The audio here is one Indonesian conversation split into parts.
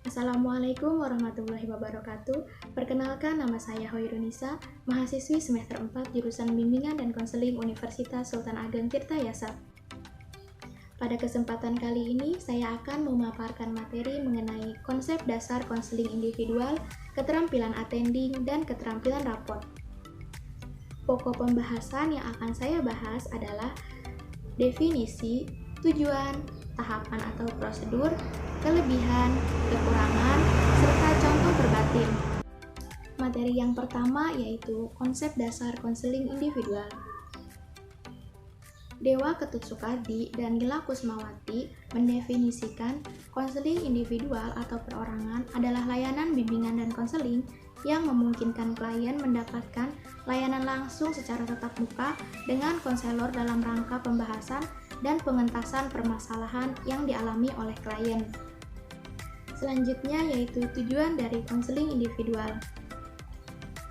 Assalamualaikum warahmatullahi wabarakatuh. Perkenalkan, nama saya Hoirunisa, mahasiswi semester 4 jurusan Bimbingan dan Konseling Universitas Sultan Ageng Tirtayasa. Pada kesempatan kali ini, saya akan memaparkan materi mengenai konsep dasar konseling individual, keterampilan attending, dan keterampilan raport. Pokok pembahasan yang akan saya bahas adalah definisi, tujuan, tahapan atau prosedur, kelebihan, kekurangan, serta contoh berbatin. Materi yang pertama yaitu konsep dasar konseling individual. Dewa Ketut Soekardi dan Gila Kusmawati mendefinisikan konseling individual atau perorangan adalah layanan bimbingan dan konseling yang memungkinkan klien mendapatkan layanan langsung secara tatap muka dengan konselor dalam rangka pembahasan dan pengentasan permasalahan yang dialami oleh klien. Selanjutnya yaitu tujuan dari konseling individual.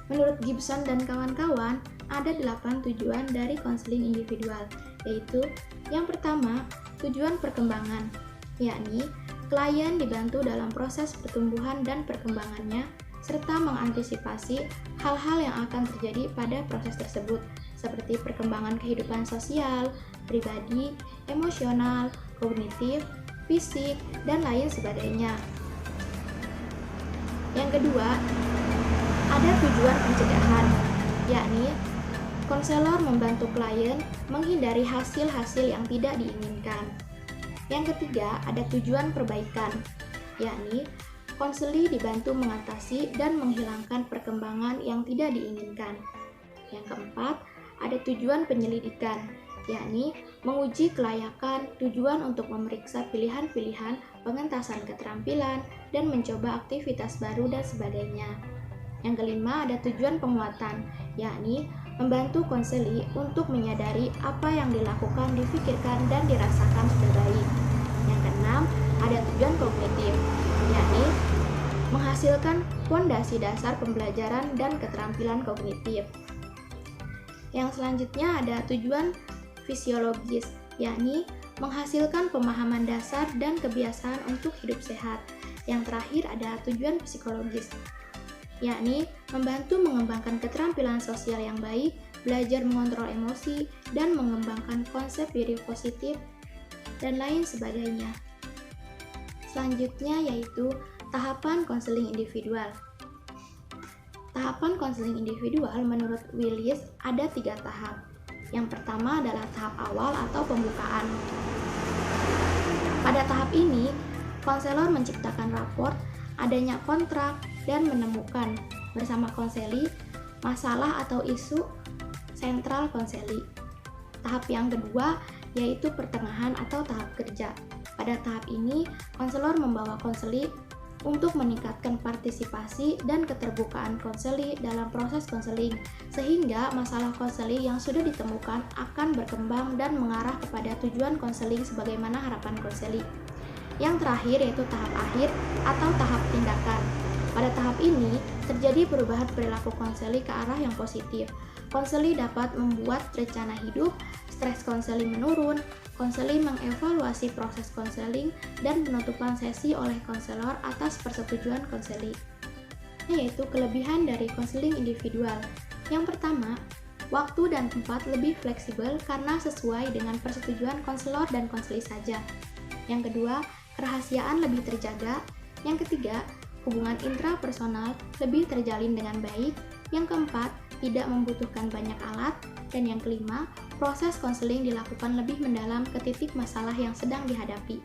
Menurut Gibson dan kawan-kawan, ada 8 tujuan dari konseling individual, yaitu yang pertama, tujuan perkembangan, yakni klien dibantu dalam proses pertumbuhan dan perkembangannya, serta mengantisipasi hal-hal yang akan terjadi pada proses tersebut, seperti perkembangan kehidupan sosial, pribadi, emosional, kognitif, fisik, dan lain sebagainya. Yang kedua, ada tujuan pencegahan, yakni konselor membantu klien menghindari hasil-hasil yang tidak diinginkan. Yang ketiga, ada tujuan perbaikan, yakni konseli dibantu mengatasi dan menghilangkan perkembangan yang tidak diinginkan. Yang keempat, ada tujuan penyelidikan, yakni menguji kelayakan, tujuan untuk memeriksa pilihan-pilihan, pengentasan keterampilan, dan mencoba aktivitas baru dan sebagainya. Yang kelima, ada tujuan penguatan, yakni membantu konseli untuk menyadari apa yang dilakukan, difikirkan, dan dirasakan sudah baik. Yang keenam, ada tujuan kognitif, yakni menghasilkan fondasi dasar pembelajaran dan keterampilan kognitif. Yang selanjutnya ada tujuan fisiologis, yakni menghasilkan pemahaman dasar dan kebiasaan untuk hidup sehat. Yang terakhir ada tujuan psikologis, yakni membantu mengembangkan keterampilan sosial yang baik, belajar mengontrol emosi, dan mengembangkan konsep diri positif, dan lain sebagainya. Selanjutnya yaitu tahapan konseling individual. Tahapan konseling individual menurut Willis ada 3 tahap. Yang pertama adalah tahap awal atau pembukaan. Pada tahap ini, konselor menciptakan raport, adanya kontrak, dan menemukan bersama konseli masalah atau isu sentral konseli. Tahap yang kedua yaitu pertengahan atau tahap kerja. Pada tahap ini, konselor membawa konseli untuk meningkatkan partisipasi dan keterbukaan konseli dalam proses konseling, sehingga masalah konseli yang sudah ditemukan akan berkembang dan mengarah kepada tujuan konseling sebagaimana harapan konseli. Yang terakhir yaitu tahap akhir atau tahap tindakan. Pada tahap ini, terjadi perubahan perilaku konseli ke arah yang positif. Konseli dapat membuat rencana hidup, stres konseli menurun, konseli mengevaluasi proses konseling, dan penutupan sesi oleh konselor atas persetujuan konseli. Yaitu kelebihan dari konseling individual. Yang pertama, waktu dan tempat lebih fleksibel karena sesuai dengan persetujuan konselor dan konseli saja. Yang kedua, kerahasiaan lebih terjaga. Yang ketiga, hubungan intrapersonal lebih terjalin dengan baik. Yang keempat, tidak membutuhkan banyak alat. Dan yang kelima, proses konseling dilakukan lebih mendalam ke titik masalah yang sedang dihadapi.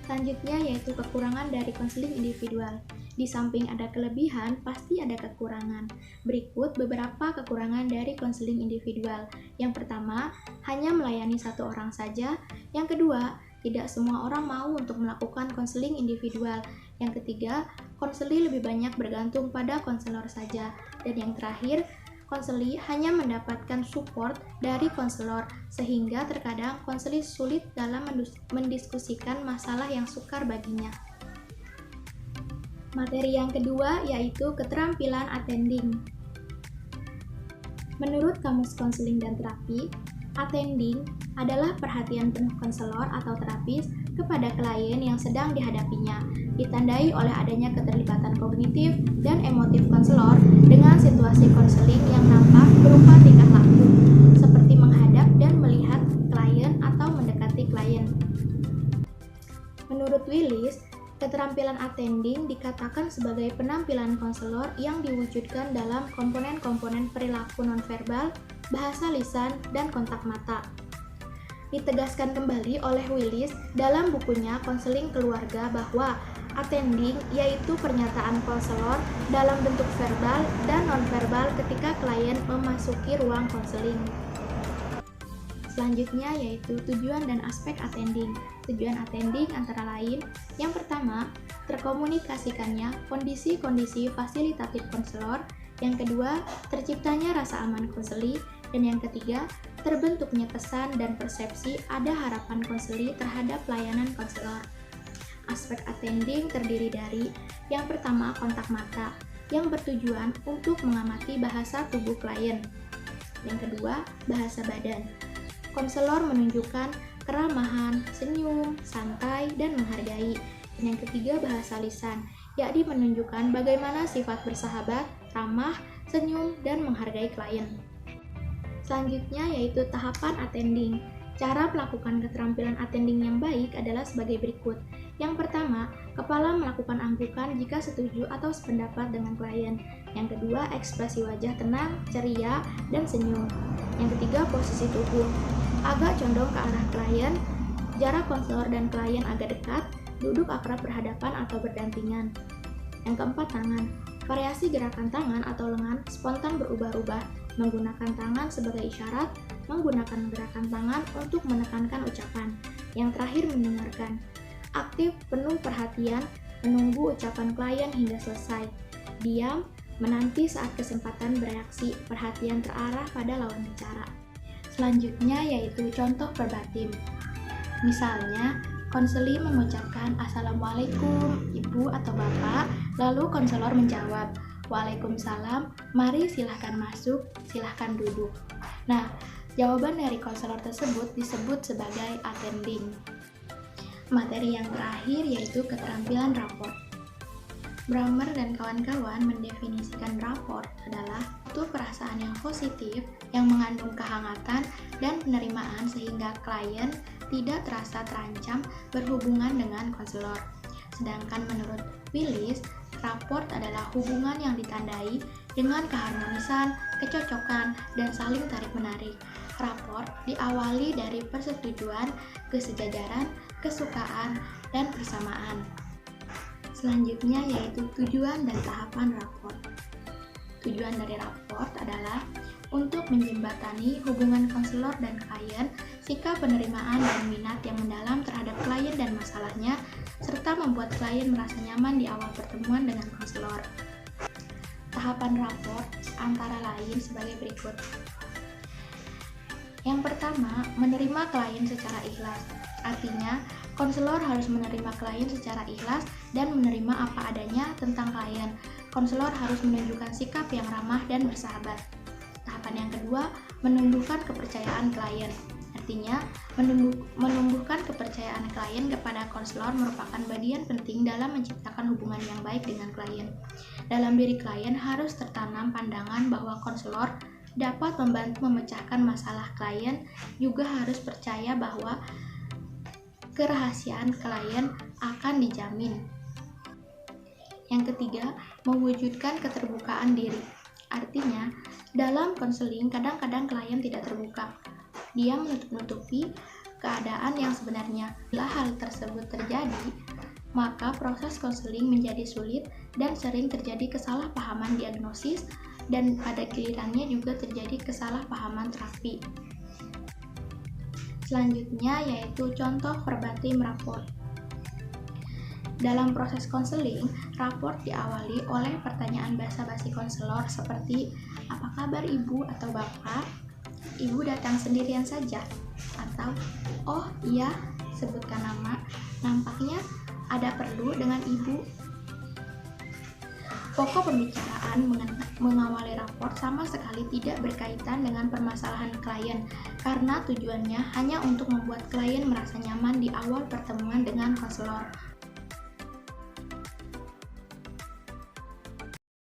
Selanjutnya yaitu kekurangan dari konseling individual. Di samping ada kelebihan, pasti ada kekurangan. Berikut beberapa kekurangan dari konseling individual. Yang pertama, hanya melayani satu orang saja. Yang kedua, tidak semua orang mau untuk melakukan konseling individual. Yang ketiga, konseli lebih banyak bergantung pada konselor saja. Dan yang terakhir, konseli hanya mendapatkan support dari konselor, sehingga terkadang konseli sulit dalam mendiskusikan masalah yang sukar baginya. Materi yang kedua yaitu keterampilan attending. Menurut Kamus Konseling dan Terapi, attending adalah perhatian penuh konselor atau terapis kepada klien yang sedang dihadapinya, ditandai oleh adanya keterlibatan kognitif dan emotif konselor dengan situasi konseling yang nampak berupa tingkah laku, seperti menghadap dan melihat klien atau mendekati klien. Menurut Willis, keterampilan attending dikatakan sebagai penampilan konselor yang diwujudkan dalam komponen-komponen perilaku nonverbal, bahasa lisan, dan kontak mata. Ditegaskan kembali oleh Willis dalam bukunya Konseling Keluarga bahwa attending yaitu pernyataan konselor dalam bentuk verbal dan nonverbal ketika klien memasuki ruang konseling. Selanjutnya yaitu tujuan dan aspek attending. Tujuan attending antara lain, yang pertama, terkomunikasikannya kondisi-kondisi fasilitatif konselor, yang kedua, terciptanya rasa aman konseli, dan yang ketiga, terbentuknya pesan dan persepsi ada harapan konseli terhadap pelayanan konselor. Aspek attending terdiri dari, yang pertama, kontak mata, yang bertujuan untuk mengamati bahasa tubuh klien. Yang kedua, bahasa badan. Konselor menunjukkan keramahan, senyum, santai, dan menghargai. Dan yang ketiga, bahasa lisan, yakni menunjukkan bagaimana sifat bersahabat, ramah, senyum, dan menghargai klien. Selanjutnya yaitu tahapan attending. Cara melakukan keterampilan attending yang baik adalah sebagai berikut. Yang pertama, kepala melakukan anggukan jika setuju atau sependapat dengan klien. Yang kedua, ekspresi wajah tenang, ceria, dan senyum. Yang ketiga, posisi tubuh. Agak condong ke arah klien, jarak konselor dan klien agak dekat, duduk akrab berhadapan atau berdampingan. Yang keempat, tangan. Variasi gerakan tangan atau lengan spontan berubah-ubah. Menggunakan tangan sebagai isyarat, menggunakan gerakan tangan untuk menekankan ucapan. Yang terakhir, mendengarkan. Aktif, penuh perhatian, menunggu ucapan klien hingga selesai. Diam, menanti saat kesempatan bereaksi, perhatian terarah pada lawan bicara. Selanjutnya yaitu contoh verbatim. Misalnya, konseli mengucapkan Assalamualaikum, Ibu atau Bapak, lalu konselor menjawab, Waalaikumsalam, mari silahkan masuk, silahkan duduk. Nah, jawaban dari konselor tersebut disebut sebagai attending. Materi yang terakhir yaitu keterampilan raport. Bramer dan kawan-kawan mendefinisikan raport adalah suatu perasaan yang positif yang mengandung kehangatan dan penerimaan sehingga klien tidak terasa terancam berhubungan dengan konselor. Sedangkan menurut Willis, raport adalah hubungan yang ditandai dengan keharmonisan, kecocokan, dan saling tarik-menarik. Raport diawali dari persetujuan, kesejajaran, kesukaan, dan persamaan. Selanjutnya yaitu tujuan dan tahapan raport. Tujuan dari raport adalah untuk menjembatani hubungan konselor dan klien, sikap penerimaan dan minat yang mendalam terhadap klien dan masalahnya, serta membuat klien merasa nyaman di awal pertemuan dengan konselor. Tahapan raport antara lain sebagai berikut. Yang pertama, menerima klien secara ikhlas. Artinya, konselor harus menerima klien secara ikhlas dan menerima apa adanya tentang klien. Konselor harus menunjukkan sikap yang ramah dan bersahabat. Tahapan yang kedua, menumbuhkan kepercayaan klien. Artinya, menumbuhkan kepercayaan klien kepada konselor merupakan bagian penting dalam menciptakan hubungan yang baik dengan klien. Dalam diri klien harus tertanam pandangan bahwa konselor dapat membantu memecahkan masalah klien, juga harus percaya bahwa kerahasiaan klien akan dijamin. Yang ketiga, mewujudkan keterbukaan diri. Artinya, dalam konseling kadang-kadang klien tidak terbuka. Dia menutup-nutupi keadaan yang sebenarnya. Bila hal tersebut terjadi, maka proses konseling menjadi sulit dan sering terjadi kesalahpahaman diagnosis dan pada gilirannya juga terjadi kesalahpahaman terapi. Selanjutnya yaitu contoh verbatim raport. Dalam proses konseling, raport diawali oleh pertanyaan basa-basi konselor seperti apa kabar ibu atau bapak? Ibu datang sendirian saja? Atau oh iya, sebutkan nama, nampaknya ada perlu dengan ibu. Pokok pembicaraan mengawali rapor sama sekali tidak berkaitan dengan permasalahan klien, karena tujuannya hanya untuk membuat klien merasa nyaman di awal pertemuan dengan konselor.